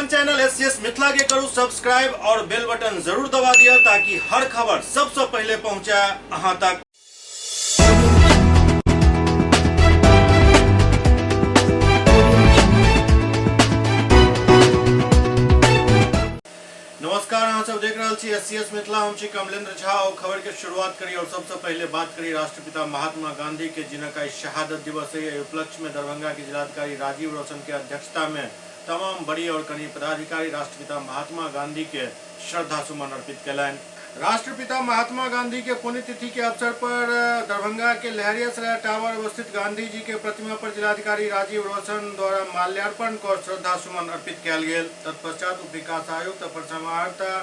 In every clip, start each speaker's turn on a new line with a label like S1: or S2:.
S1: अपन channel SCS Mithila के करू subscribe और बेल बटन जरूर दबा दिया ताकि हर खबर सबसे पहले पहुंचे अहां तक। नमस्कार, अहाँ सब देख रहे छी एससीएस मिथिला। हम छी कमलेंद्र झा और खबर के शुरुआत करी और सबसे पहले बात करी राष्ट्रपिता महात्मा गांधी के जिनका शहादत दिवस है। उपलक्ष्य में दरभंगा के जिलाधिकारी राजीव रोशन के अध्यक्षता में तमाम बड़ी और कनी पदाधिकारी राष्ट्रपिता महात्मा गांधी के श्रद्धा सुमन अर्पित कयलनि। राष्ट्रपिता महात्मा गांधी के पुण्यतिथि के अवसर पर दरभंगा के लहरियासराय टावर अवस्थित गांधी जी के प्रतिमा पर जिलाधिकारी राजीव रोशन द्वारा माल्यार्पण कर श्रद्धा सुमन अर्पित कयल गेल। तत्पश्चात उप विकास आयुक्त परसमाहर्ता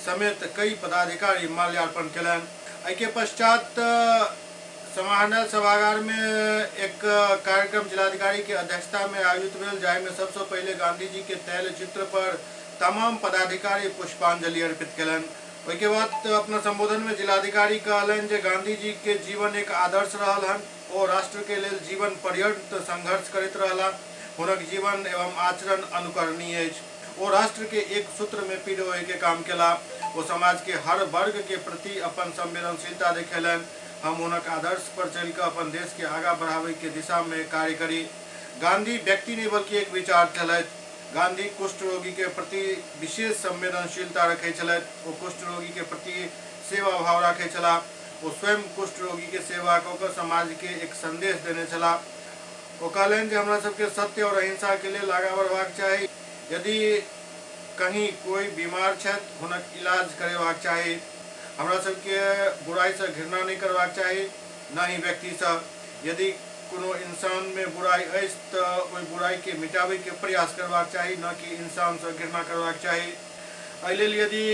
S1: समेत कई पदाधिकारी माल्यार्पण कयलनि। एहि पश्चात समाहरणालय सभागार में एक कार्यक्रम जिलाधिकारी के अध्यक्षता में आयोजित भेल, जाहि में सबसे पहले गांधी जी के तैल चित्र पर तमाम पदाधिकारी पुष्पांजलि अर्पित कयलनि। ओहिके बाद अपना संबोधन में जिलाधिकारी कहलनि जे गांधी जी के जीवन एक आदर्श रहल हन। ओ राष्ट्र के लेल जीवन पर्यंत संघर्ष करैत रहला। हुनक जीवन एवं आचरण अनुकरणीय अछि। ओ राष्ट्र के एक सूत्र में पिरोए के काम केला। ओ समाज के हर वर्ग के प्रति अपन संवेदनशीलता देखेलनि। हम हुनक आदर्श पर चल कर अपन देश के आगा बढ़ावे के दिशा में कार्य करी। गांधी व्यक्ति नहीं बल्कि एक विचार छलथि। गांधी कुष्ठ रोगी के प्रति विशेष संवेदनशीलता रखे छलथि। ओ कुष्ठ रोगी के प्रति सेवा भाव रखे छला। वो स्वयं कुष्ठ रोगी के सेवा कऽ समाज के एक संदेश देने छला। वो कहलनि जे हमरा सबके सत्य और अहिंसा के लिए आगाँ बढ़बाक चाही। यदि कहीं कोई बीमार छथि हुनक इलाज करेबाक चाही। हमरा सबके बुराई से घृणा नहीं करबाक चाही, न ही व्यक्ति से। यदि कोनो इंसान में बुराई अछि तो ओहि बुराई के मिटावे के प्रयास करबाक चाही, न कि इंसान से घृणा करबाक चाही। एहि लेल यदि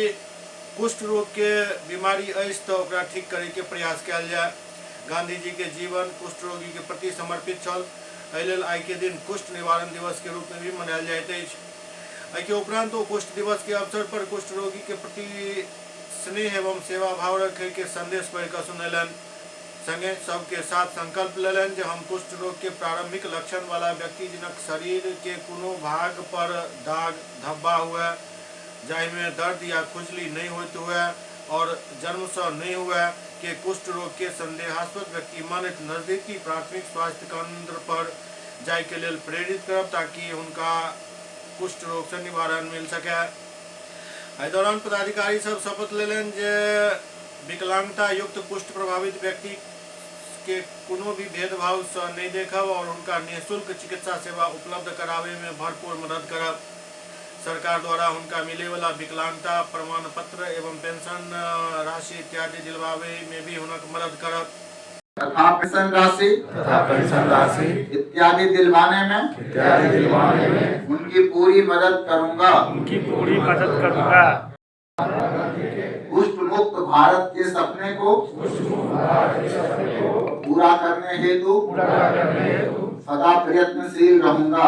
S1: कुष्ठ रोग के बीमारी अछि तो ओकरा ठीक करे के प्रयास कयल जाय। गांधी जी के जीवन कुष्ठ रोगी के प्रति समर्पित छल। एहि लेल आइ के दिन कुष्ठ निवारण दिवस के रूप में भी मनायल जाइत अछि। एहि के उपरांत ओ कुष्ठ दिवस के अवसर पर कुष्ठ रोगी के प्रति स्नेह एवं सेवा भाव रखे के संदेश पढ़ कर सुनेलनि। संगे सबके साथ संकल्प लेलनि जे हम कुष्ठ रोग के प्रारंभिक लक्षण वाला व्यक्ति जिनक शरीर के कोनो भाग पर दाग धब्बा हुए, जाहि में दर्द या खुजली नहीं होते हुए और जन्म से नहीं हुए के कुष्ठ रोग के संदेहास्पद व्यक्ति मानित नजदीकी प्राथमिक स्वास्थ्य केंद्र पर जाय के लेल प्रेरित करब ताकि उनका कुष्ठ रोग से निवारण मिल सके। एहि दौरान पदाधिकारी सब शपथ लेलनि जे विकलांगता युक्त कुष्ठ प्रभावित व्यक्ति के कोनो भी भेदभाव से नहीं देखब और उनका निःशुल्क चिकित्सा सेवा उपलब्ध करावे में भरपूर मदद करब। सरकार द्वारा उनका मिले वाला विकलांगता प्रमाण पत्र एवं पेंशन राशि इत्यादि दिलवावे में भी उनक मदद करब।
S2: तथा पेंशन राशि इत्यादि दिलवाने में उनकी पूरी मदद करूंगा। कुष्ठ मुक्त भारत के सपने को पूरा करने हेतु सदा प्रयत्नशील रहूंगा।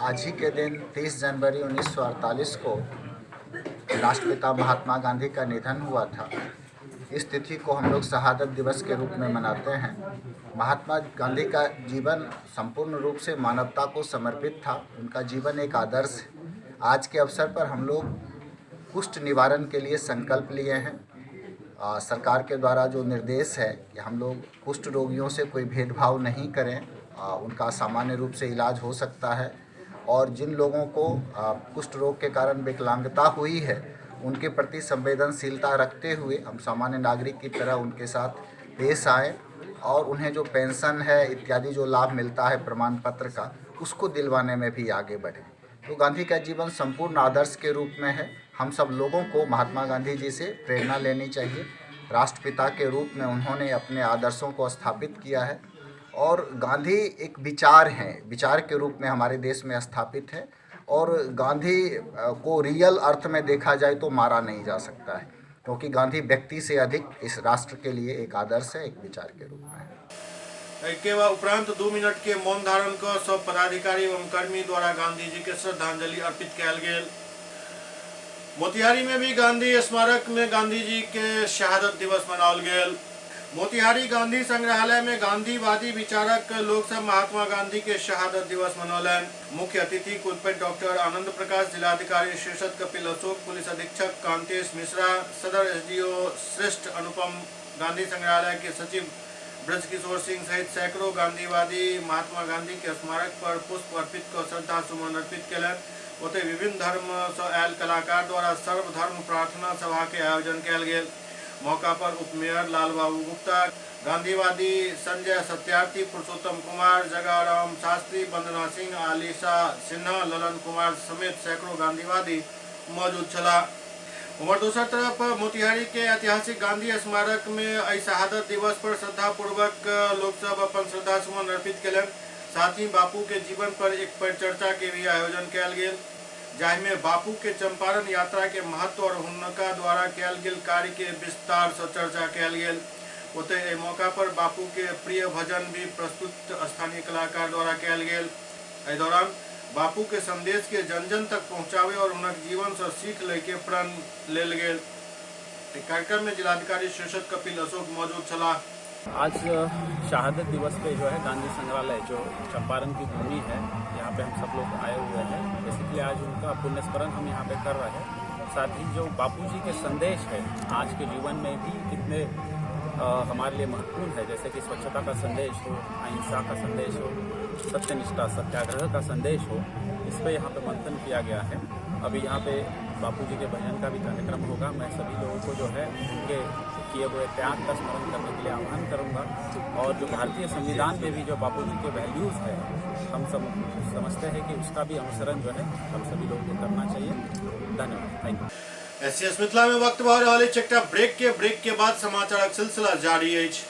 S3: आज ही के दिन 30 जनवरी 1948 को राष्ट्रपिता महात्मा गांधी का निधन हुआ था। इस तिथि को हम लोग शहादत दिवस के रूप में मनाते हैं। महात्मा गांधी का जीवन संपूर्ण रूप से मानवता को समर्पित था। उनका जीवन एक आदर्श है। आज के अवसर पर हम लोग कुष्ठ निवारण के लिए संकल्प लिए हैं। सरकार के द्वारा जो निर्देश है कि हम लोग कुष्ठ रोगियों से कोई भेदभाव नहीं करें, उनका सामान्य रूप से इलाज हो सकता है। और जिन लोगों को कुष्ठ रोग के कारण विकलांगता हुई है उनके प्रति संवेदनशीलता रखते हुए हम सामान्य नागरिक की तरह उनके साथ पेश आए और उन्हें जो पेंशन है इत्यादि जो लाभ मिलता है प्रमाण पत्र का, उसको दिलवाने में भी आगे बढ़े। तो गांधी का जीवन संपूर्ण आदर्श के रूप में है। हम सब लोगों को महात्मा गांधी जी से प्रेरणा लेनी चाहिए। राष्ट्रपिता के रूप में उन्होंने अपने आदर्शों को स्थापित किया है और गांधी एक विचार हैं, विचार के रूप में हमारे देश में स्थापित है। और गांधी को रियल अर्थ में देखा जाए तो मारा नहीं जा सकता है, क्योंकि गांधी व्यक्ति से अधिक इस राष्ट्र के लिए एक आदर्श है, एक विचार के रूप में है।
S1: के उपरांत 2 मिनट के मौन धारण कर सब पदाधिकारी एवं कर्मी द्वारा गांधी जी के श्रद्धांजलि अर्पित कयल गेल। मोतिहारी में भी गांधी स्मारक में गांधी जी के शहादत दिवस मनाओल गेल। मोतिहारी गांधी संग्रहालय में गांधीवादी विचारक लोग सब महात्मा गांधी के शहादत दिवस मनौलन। मुख्य अतिथि कुलपति डॉक्टर आनंद प्रकाश, जिलाधिकारी शीर्षद कपिल अशोक, पुलिस अधीक्षक कांतेश मिश्रा, सदर एसडीओ श्रेष्ठ अनुपम, गांधी संग्रहालय के सचिव ब्रजकिशोर सिंह सहित सैकड़ों गांधीवादी महात्मा गांधी के स्मारक पर पुष्प अर्पित कर श्रद्धा सुमन अर्पित कयलनि। ओतहि विभिन्न धर्म सँ आयल कलाकार द्वारा सर्वधर्म प्रार्थना सभा के आयोजन कयल गेल। मौका पर उप मेयर लाल बाबू गुप्ता, गांधीवादी संजय सत्यार्थी, पुरुषोत्तम कुमार, जगाराम शास्त्री, वंदना सिंह, आलिशा सिन्हा, ललन कुमार समेत सैकड़ों गांधीवादी मौजूद छला। उमर दूसर तरफ मोतिहारी के ऐतिहासिक गांधी स्मारक में एहि शहादत दिवस पर श्रद्धापूर्वक लोग सब अपन श्रद्धा सुमन अर्पित कयलनि। साथ ही बापू के जीवन पर एक परिचर्चा के भी आयोजन कयल गेल, जाहिमे बापू के चंपारण यात्रा के महत्व और हुनका द्वारा कयल गेल कार्य के विस्तार से चर्चा कयल गेल। ओतहि एहि मौका पर बापू के प्रिय भजन भी प्रस्तुत स्थानीय कलाकार द्वारा कयल गेल। एहि दौरान बापू के संदेश के जन जन तक पहुँचावे और उनके जीवन से सीख लेके प्रण लेल गेल। कार्यक्रम में जिलाधिकारी शीर्षद कपिल अशोक मौजूद छला।
S4: आज शहादत दिवस पे जो है गांधी संग्रहालय जो चंपारण की भूमि है, यहाँ पे हम सब लोग आए हुए हैं। बेसिकली आज उनका पुण्यस्मरण हम यहाँ पे कर रहे हैं। साथ ही जो बापूजी के संदेश है आज के जीवन में भी कितने हमारे लिए महत्वपूर्ण है, जैसे कि स्वच्छता का संदेश हो, अहिंसा का संदेश हो, सत्यनिष्ठा सत्याग्रह का संदेश हो, इस पर यहाँ पे मंथन किया गया है। अभी यहाँ पे बापूजी के भजन का भी कार्यक्रम होगा। मैं सभी लोगों को जो है उनके किए हुए त्याग का स्मरण करने के लिए आह्वान करूँगा। और जो भारतीय संविधान में भी जो बापूजी के वैल्यूज़ है, हम सब समझते हैं कि उसका भी अनुसरण जो है हम सभी लोगों को करना चाहिए। धन्यवाद, थैंक यू।
S1: एससीएस मिथिला में वक्त भऽ रहल अछि एकटा ब्रेक के बाद समाचारक सिलसिला जारी अछि।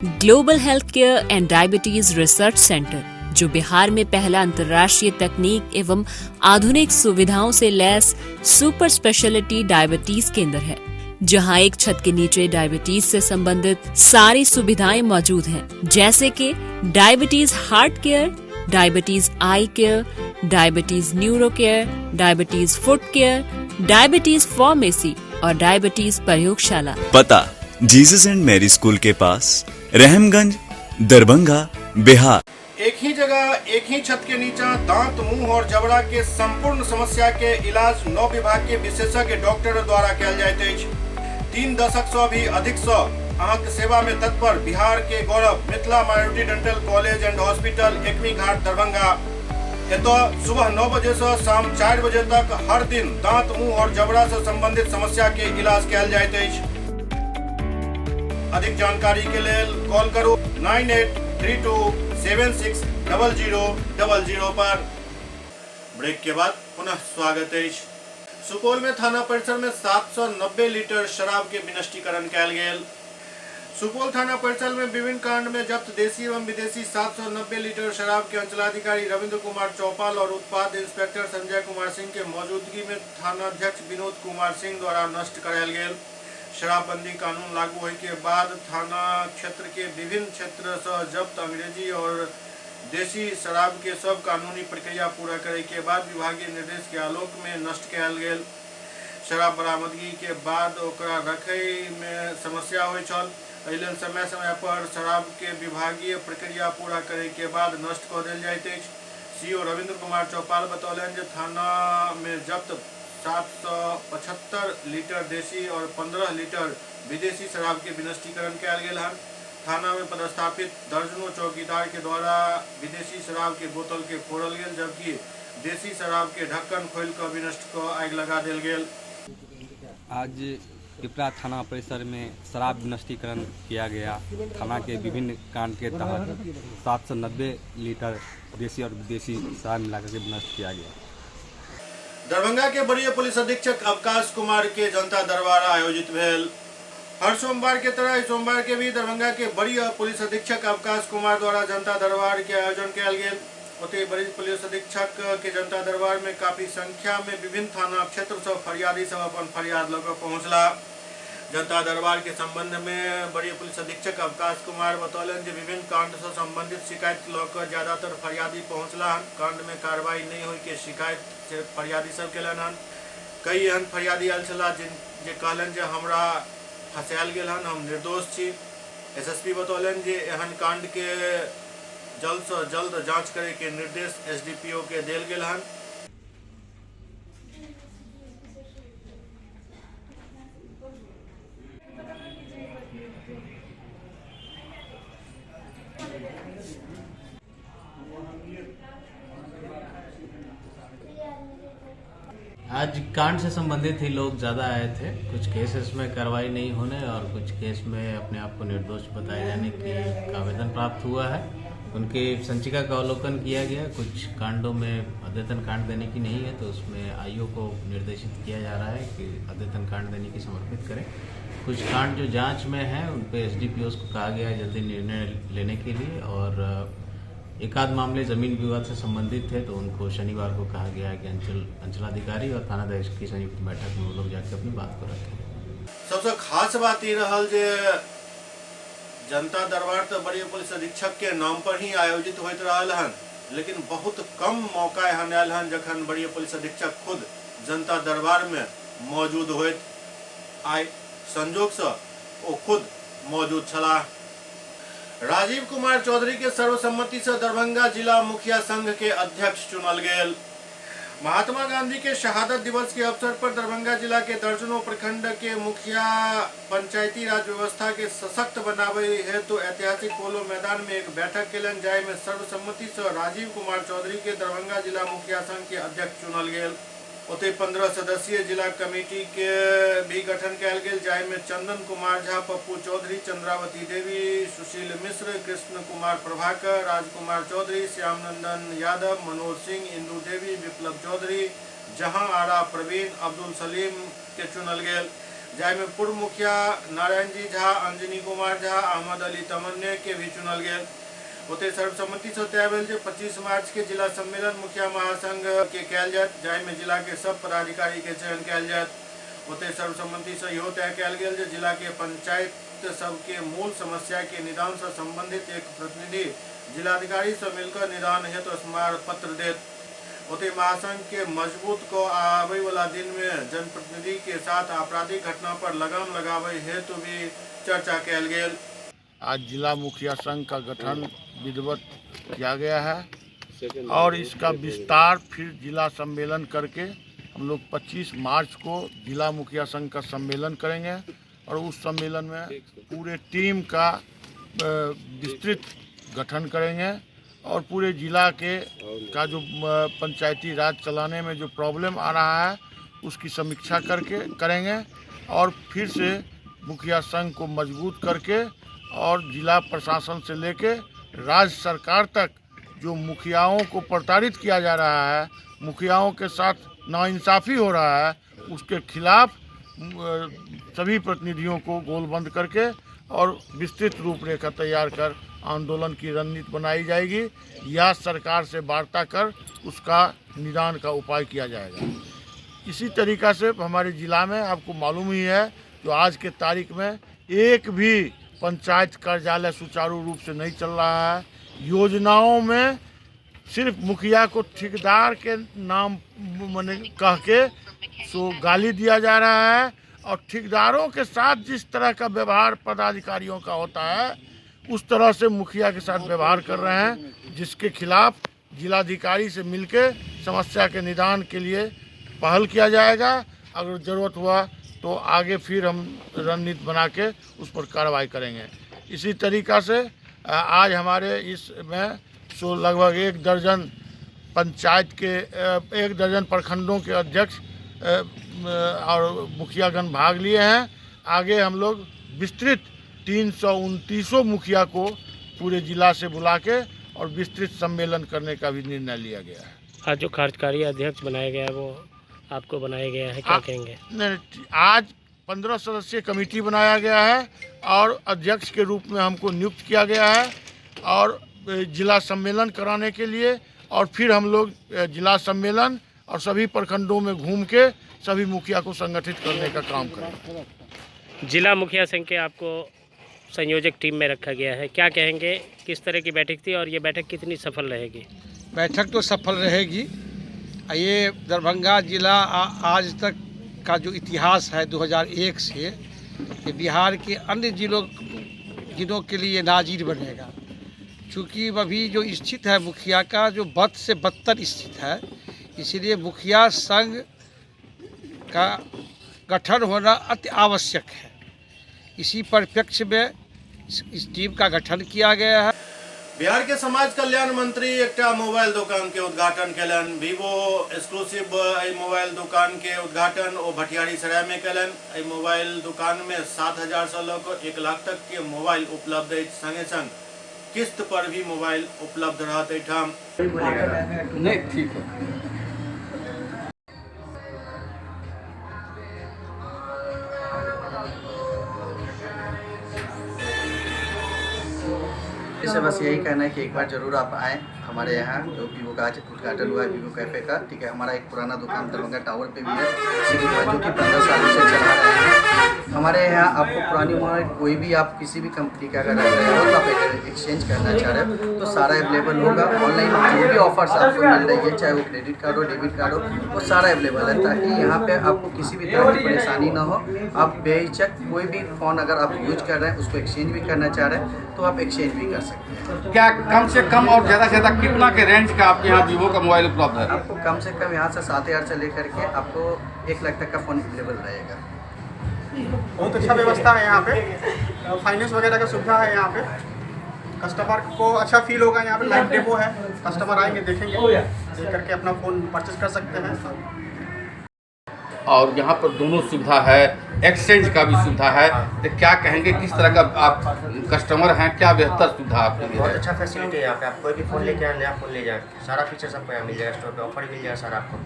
S5: Global health care and diabetes research centre, जो बिहार में पहला अंतर्राष्ट्रीय तकनीक एवं आधुनिक सुविधाओं से लैस सुपर स्पेशलिटी डायबिटीज केंद्र है, जहां एक छत के नीचे डायबिटीज से संबंधित सारी सुविधाएं मौजूद हैं, जैसे कि diabetes heart care, diabetes eye care, diabetes neuro care, diabetes foot care, diabetes pharmacy और डायबिटीज प्रयोगशाला।
S6: पता जीसस एंड मैरी स्कूल के पास, रहमगंज, दरभंगा, बिहार।
S1: एक ही जगह एक ही छत के नीचा दांत, मुंह और जबड़ा के संपूर्ण समस्या के इलाज 9 विभाग के विशेषज्ञ डॉक्टर द्वारा कयल जाइत अछि। 3 दशक से भी अधिक से अहाँक सेवा में तत्पर बिहार के गौरव Mithila minority dental college and hospital, Ekmi Ghat, Darbhanga. एतऽ सुबह 9 बजे से शाम 4 बजे तक हर दिन दांत, मुंह और जबड़ा से संबंधित समस्या के इलाज कयल जाइत अछि। अधिक जानकारी के लेल कॉल करू 9832760000 पर। ब्रेक के बाद पुनः स्वागत है। सुपौल में थाना परिसर में 790 लीटर शराब के विनष्टीकरण कयल गेल। सुपौल थाना परिसर में विभिन्न कांड में जब्त देसी एवं विदेशी 790 लीटर शराब के अंचलाधिकारी रविंद्र कुमार चौपाल और उत्पाद इंस्पेक्टर संजय कुमार सिंह के मौजूदगी में थानाध्यक्ष विनोद कुमार सिंह द्वारा नष्ट करायल गेल। शराबबंदी कानून लागू होने के बाद थाना क्षेत्र के विभिन्न क्षेत्र से जब्त अंग्रेजी और देसी शराब के सब कानूनी प्रक्रिया पूरा करे के बाद विभागीय निर्देश के आलोक में नष्ट कयल गेल। शराब बरामदगी के बाद ओकरा रखै में समस्या होइ छल। एहि लेल समय समय पर शराब के विभागीय प्रक्रिया पूरा करे के बाद नष्ट कऽ देल जाइत अछि। सीओ रविंद्र कुमार चौपाल बतौलनि जे थाना में जब्त 775 लीटर देसी और 15 लीटर विदेशी शराब के विनष्टीकरण कयल गेल हन। थाना में पदस्थापित दर्जनों चौकीदार के द्वारा विदेशी शराब के बोतल के फोड़ल गेल, जबकि देसी शराब के ढक्कन खोल कर विनष्ट कर आग लगा देल गेल।
S7: आज पिपरा थाना परिसर में शराब विनष्टीकरण किया गया। थाना के विभिन्न कांड के तहत 790 लीटर देसी और विदेशी शराब मिलाकर के विनष्ट किया गया।
S1: दरभंगा के वरीय पुलिस अधीक्षक अवकाश कुमार के जनता दरबार आयोजित भेल। हर सोमवार के तरह इस सोमवार के भी दरभंगा के वरीय पुलिस अधीक्षक अवकाश कुमार द्वारा जनता दरबार के आयोजन कयल गेल। ओतहि वरीय पुलिस अधीक्षक के जनता दरबार में काफी संख्या में विभिन्न थाना क्षेत्र से फरियादी सब अपन फरियाद लऽ कऽ पहुँचला। जनता दरबार के संबंध में वरीय पुलिस अधीक्षक अवकाश कुमार बतौलन जे विभिन्न कांड से संबंधित शिकायत लऽ कऽ ज्यादातर फरियादी पहुँचला हन। कांड में कार्रवाई नहीं होय के शिकायत से फरियादी सब केलन हन। कई एहन फरियादी आयल छला जे कहलन जे हमरा फंसायल गेल हन, हम निर्दोष छी। एसएसपी बतौलन जे एहन कांड के जल्द से जल्द जांच करे के निर्देश एसडीपीओ के देल गेल हन।
S8: आज कांड से संबंधित ही लोग ज़्यादा आए थे। कुछ केसेस में कार्रवाई नहीं होने और कुछ केस में अपने आप को निर्दोष बताए जाने का आवेदन प्राप्त हुआ है। उनकी संचिका का अवलोकन किया गया। कुछ कांडों में अद्यतन कांड देने की नहीं है तो उसमें आईओ को निर्देशित किया जा रहा है कि अद्यतन कांड देने की समर्पित करें। कुछ कांड जो जांच में है उन पे एसडीपीओस को कहा गया है जल्दी निर्णय लेने के लिए, और एक आध मामले जमीन विवाद से संबंधित थे तो उनको शनिवार को कहा गया है कि अंचलाधिकारी और थानाध्यक्ष की संयुक्त बैठक में वो लोग जाकर अपनी बात को रखें।
S1: सबसे खास बात ये रहल जे जनता दरबार तो बड़ी पुलिस अधीक्षक के नाम पर ही आयोजित होइत रहल हन, लेकिन बहुत कम मौका एहन आयल हन जखन बड़ी पुलिस अधीक्षक खुद जनता दरबार में मौजूद होइत। आइ संजोग से वो खुद मौजूद छला। राजीव कुमार चौधरी के सर्वसम्मति से दरभंगा जिला मुखिया संघ के अध्यक्ष चुनल गेल। महात्मा गांधी के शहादत दिवस के अवसर पर दरभंगा जिला के दर्जनों प्रखंड के मुखिया पंचायती राज व्यवस्था के सशक्त बनावे हेतु ऐतिहासिक पोलो मैदान में एक बैठक केलन, जाय में सर्वसम्मति से राजीव कुमार चौधरी के दरभंगा जिला मुखिया संघ के अध्यक्ष चुनल गेल। ओते 15 सदस्यीय जिला कमेटी के भी गठन कयल गेल, जाय में चंदन कुमार झा, पप्पू चौधरी, चंद्रावती देवी, सुशील मिश्र, कृष्ण कुमार प्रभाकर, राजकुमार चौधरी, श्याम नंदन यादव, मनोज सिंह, इंदू देवी, विप्लव चौधरी, जहां आरा प्रवीण, अब्दुल सलीम के चुनल गेल। जाय में पूर्व मुखिया नारायण जी झा, अंजनी कुमार झा, अहमद अली तमन्ने के भी चुनल गेल। ओते सर्वसम्मति से तय भेल जे 25 मार्च के जिला सम्मेलन मुखिया महासंघ के कयल जायत, जाय में जिला के सब पदाधिकारी के चयन कयल जायत। ओते सर्वसम्मति से इहो तय कयल गेल जे जिला के पंचायत सब के मूल समस्या के निदान से संबंधित एक प्रतिनिधि जिलाधिकारी से मिलकर निदान हेतु स्मार पत्र देत। ओते महासंघ के मजबूत को आवे वाला दिन में जनप्रतिनिधि के साथ आपराधिक घटना पर लगाम लगावे हेतु भी चर्चा कयल गेल।
S9: आज जिला मुखिया संघ का गठन विधिवत किया गया है और इसका विस्तार फिर जिला सम्मेलन करके हम लोग 25 मार्च को जिला मुखिया संघ का सम्मेलन करेंगे और उस सम्मेलन में पूरे टीम का विस्तृत गठन करेंगे और पूरे जिला का जो पंचायती राज चलाने में जो प्रॉब्लम आ रहा है उसकी समीक्षा करेंगे और फिर से मुखिया संघ को मजबूत करके और जिला प्रशासन से लेके राज्य सरकार तक जो मुखियाओं को प्रताड़ित किया जा रहा है, मुखियाओं के साथ नाइंसाफ़ी हो रहा है, उसके खिलाफ सभी प्रतिनिधियों को गोलबंद करके और विस्तृत रूपरेखा तैयार कर आंदोलन की रणनीति बनाई जाएगी या सरकार से वार्ता कर उसका निदान का उपाय किया जाएगा। इसी तरीक़ा से हमारे ज़िला में आपको मालूम ही है जो आज के तारीख में एक भी पंचायत कार्यालय सुचारू रूप से नहीं चल रहा है। योजनाओं में सिर्फ मुखिया को ठेकेदार के नाम माने कह के सो गाली दिया जा रहा है और ठेकेदारों के साथ जिस तरह का व्यवहार पदाधिकारियों का होता है उस तरह से मुखिया के साथ व्यवहार कर रहे हैं, जिसके खिलाफ जिलाधिकारी से मिलके समस्या के निदान के लिए पहल किया जाएगा। अगर ज़रूरत हुआ तो आगे फिर हम रणनीति बना के उस पर कार्रवाई करेंगे। इसी तरीक़ा से आज हमारे इसमें सो लगभग 1 दर्जन पंचायत के 1 दर्जन प्रखंडों के अध्यक्ष और मुखियागण भाग लिए हैं। आगे हम लोग विस्तृत 329 मुखिया को पूरे जिला से बुला के और विस्तृत सम्मेलन करने का भी निर्णय लिया गया है।
S10: आज जो कार्यकारी अध्यक्ष बनाया गया है वो आपको बनाया गया है, क्या कहेंगे?
S9: आज 15 सदस्यीय कमेटी बनाया गया है और अध्यक्ष के रूप में हमको नियुक्त किया गया है और जिला सम्मेलन कराने के लिए और फिर हम लोग जिला सम्मेलन और सभी प्रखंडों में घूम के सभी मुखिया को संगठित करने का काम करेंगे।
S10: जिला मुखिया संघ के आपको संयोजक टीम में रखा गया है, क्या कहेंगे? किस तरह की बैठक थी और ये बैठक कितनी सफल रहेगी?
S11: बैठक तो सफल रहेगी। ये दरभंगा जिला आज तक का जो इतिहास है 2001 से, कि बिहार के अन्य जिलों के लिए नाजीर बनेगा। चूँकि अभी जो स्थिति है मुखिया का जो बद से बदतर स्थिति है, इसलिए मुखिया संघ का गठन होना अति आवश्यक है। इसी परिप्रेक्ष्य में इस टीम का गठन किया गया है।
S1: बिहार के समाज कल्याण मंत्री एक मोबाइल दुकान के उद्घाटन कलन। वीवो एक्सक्लूसिव मोबाइल दुकान के उद्घाटन ओ भटियारी सराय में कलन। मोबाइल दुकान में 7,000 से लेकर 1 लाख तक के मोबाइल उपलब्ध है। संगे संग किस्त पर भी मोबाइल उपलब्ध रहते ठाम।
S11: नहीं ठीक है।
S12: इससे बस यही कहना है कि एक बार ज़रूर आप आएँ हमारे यहाँ। जो वीवो का आज उद्घाटन हुआ है वीवो कैफ़े का, ठीक है। हमारा एक पुराना दुकान दरभंगा टावर पे भी है, जो कि 15 सालों से चला रहे हैं। हमारे यहाँ आपको पुरानी मोबाइल कोई भी आप किसी भी कंपनी का अगर रख रहे हो तो आप एक्सचेंज करना चाह रहे हो तो सारा अवेलेबल होगा। ऑनलाइन जो भी ऑफर्स आपको मिल रही है, चाहे वो क्रेडिट कार्ड हो, डेबिट कार्ड हो, वो सारा अवेलेबल है, ताकि यहाँ पे आपको किसी भी तरह की परेशानी ना हो। आप बेहिचक कोई भी फ़ोन अगर आप यूज कर रहे हैं, उसको एक्सचेंज भी करना चाह रहे हैं तो आप एक्सचेंज भी कर सकते हैं।
S11: क्या कम से कम और ज़्यादा से ज़्यादा कितना के रेंज का आपके यहाँ वीवो का मोबाइल उपलब्ध है?
S12: आपको कम से कम यहाँ से 7,000 से लेकर के आपको 1 लाख तक का फ़ोन अवेलेबल रहेगा।
S13: बहुत अच्छा व्यवस्था है यहाँ पे, फाइनेंस वगैरह का सुविधा है यहाँ पे। कस्टमर को अच्छा फील होगा। यहाँ पे लाइव डेमो है, कस्टमर आएंगे देखेंगे, देख करके अपना फ़ोन परचेज कर सकते हैं।
S11: और यहाँ पर दोनों सुविधा है, एक्सचेंज का भी सुविधा है। तो क्या कहेंगे, किस तरह का आप कस्टमर हैं, क्या बेहतर सुविधा आपके लिए?
S14: बहुत अच्छा फैसिलिटी है यहाँ पे। आप कोई भी फ़ोन लेके आए, नया फ़ोन ले जाए, सारा फीचर्स आपको यहाँ मिल जाएगा। स्टोर पे ऑफर मिल जाएगा सारा आपको।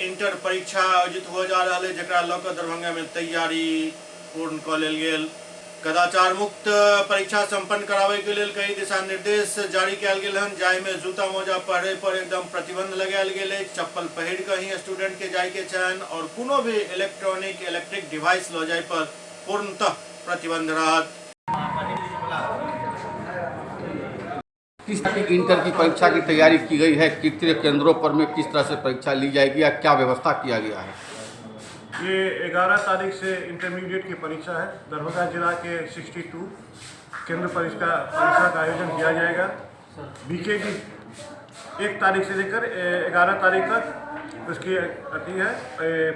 S1: इंटर परीक्षा आयोजित हो जा रहा है, जरा लौकर दरभंगा में तैयारी पूर्ण कर लेल गेल। कदाचार मुक्त परीक्षा संपन्न करावे के लिए कई दिशा निर्देश जारी किया गेल हन, जाय में जूता मोजा पहरे पर एकदम प्रतिबंध लगायल गेल है। चप्पल पहिर के ही स्टूडेंट के जाय के चयन और कोनो भी इलेक्ट्रिक डिवाइस लो जाय पर पूर्णतः प्रतिबंध रहत।
S11: किस तरह की इंटर की परीक्षा की तैयारी की गई है? कितने केंद्रों पर में किस तरह से परीक्षा ली जाएगी या क्या व्यवस्था किया गया है?
S15: ये 11 तारीख से इंटरमीडिएट की परीक्षा है। दरभंगा जिला के 62 केंद्र परीक्षा का आयोजन किया जाएगा। बीके की 1 तारीख से लेकर 11 तारीख तक उसकी अति है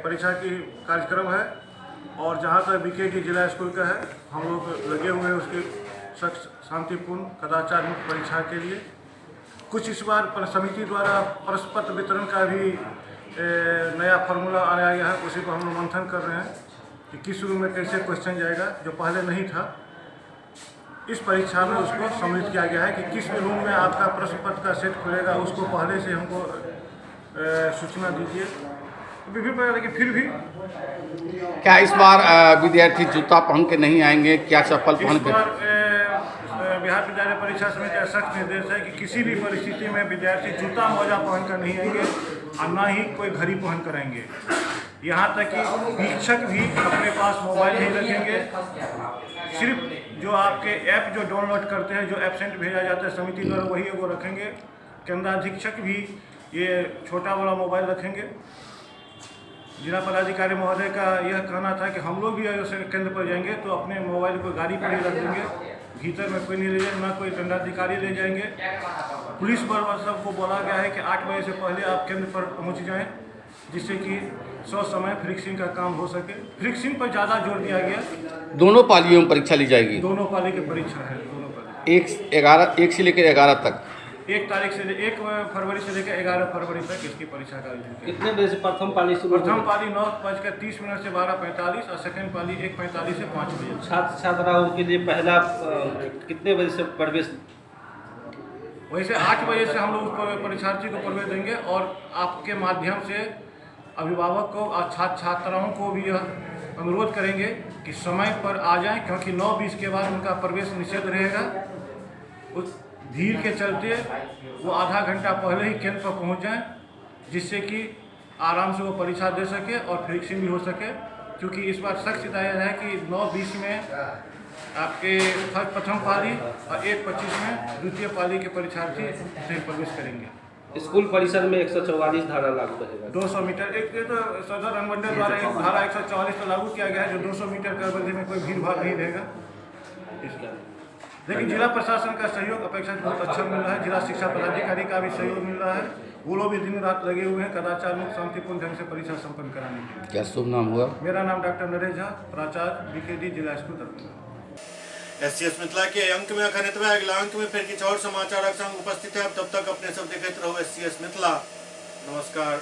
S15: परीक्षा की कार्यक्रम है। और जहाँ तक बीके की जिला स्कूल का है, हम लोग लगे हुए हैं उसके शांतिपूर्ण कदाचार मुक्त परीक्षा के लिए। कुछ इस बार समिति द्वारा प्रश्नपत्र वितरण का भी नया फार्मूला आया गया है, उसी को हम लोग मंथन कर रहे हैं कि किस रूम में कैसे क्वेश्चन जाएगा, जो पहले नहीं था। इस परीक्षा में उसको सम्मिलित किया गया है कि किस रूम में आपका प्रश्न पत्र का सेट खुलेगा, उसको पहले से हमको सूचना दीजिए। विभिन्न प्रकार के फिर भी
S11: क्या इस बार विद्यार्थी जूता पहन के नहीं आएंगे, क्या चप्पल पहन के?
S15: बिहार विद्यालय परीक्षा समिति का सख्त निर्देश है कि किसी भी परिस्थिति में विद्यार्थी जूता मोजा पहन कर नहीं आएंगे और ना ही कोई घड़ी पहन कर आएंगे। यहाँ तक कि शिक्षक भी अपने पास मोबाइल नहीं रखेंगे। सिर्फ जो आपके ऐप जो डाउनलोड करते हैं, जो एब्सेंट भेजा जाता है समिति द्वारा, वही वो रखेंगे। केंद्राधीक्षक भी ये छोटा वाला मोबाइल रखेंगे। जिला पदाधिकारी महोदय का यह कहना था कि हम लोग भी अगर केंद्र पर जाएंगे तो अपने मोबाइल को गाड़ी पर ही रख देंगे, भीतर में कोई नहीं ले जाएंगे, ना कोई दंडाधिकारी ले जाएंगे। पुलिस बल सबको बोला गया है कि 8 बजे से पहले आप केंद्र पर पहुंच जाएं, जिससे कि समय फिक्सिंग का काम हो सके। फिक्सिंग पर ज़्यादा जोर दिया गया।
S11: दोनों पालियों में परीक्षा ली जाएगी?
S15: दोनों पाली की परीक्षा है, दोनों पाली।
S11: 1 से लेकर 11 तक,
S15: 1 फरवरी से लेकर 11 फरवरी तक इसकी परीक्षा का आयोजन।
S7: कितने बजे से प्रथम पाली शुरू?
S15: प्रथम पाली 9:30 से 12:45 और सेकंड पाली 1:45 से 5 बजे।
S7: छात्र छात्राओं के लिए पहला कितने बजे से प्रवेश?
S15: वैसे 8 बजे से हम लोग परीक्षार्थी को प्रवेश देंगे और आपके माध्यम से अभिभावक को और छात्र छात्राओं को भी यह अनुरोध करेंगे कि समय पर आ जाएं, क्योंकि 9:20 के बाद उनका प्रवेश निषेध रहेगा। उस भीड़ के चलते वो आधा घंटा पहले ही केंद्र पर पहुंच जाएं, जिससे कि आराम से वो परीक्षा दे सके और फिक्सिंग भी हो सके। क्योंकि इस बार सख्त हिदायत है कि 9:20 में आपके प्रथम पाली और 1:25 में द्वितीय पाली के परीक्षार्थी प्रवेश करेंगे।
S16: स्कूल परिसर में 144 धारा लागू रहेगा।
S15: 200 मीटर एक ये तो सदर अनुमंडल द्वारा एक धारा 144 तो लागू किया गया है, जो 200 मीटर के परिधि में कोई भीड़ भाड़ नहीं रहेगा इसका। लेकिन जिला प्रशासन का सहयोग अपेक्षा बहुत अच्छा मिल रहा है। जिला शिक्षा पदाधिकारी का भी सहयोग मिल रहा है। वो लोग भी दिन रात लगे हुए हैं कदाचार मुक्त शांतिपूर्ण ढंग से परीक्षा संपन्न कराने के लिए।
S17: क्या शुभ नाम हुआ?
S15: मेरा नाम डॉक्टर नरेश झा, प्राचार्य बीकेडी जिला स्कूल दरभंगा।
S1: एससीएस मिथिला के अंक में अखनितवा अगला अंक में फिर किछ और समाचार संग उपस्थित है। तब तक अपने सब देखते रहो एससीएस मिथिला। नमस्कार।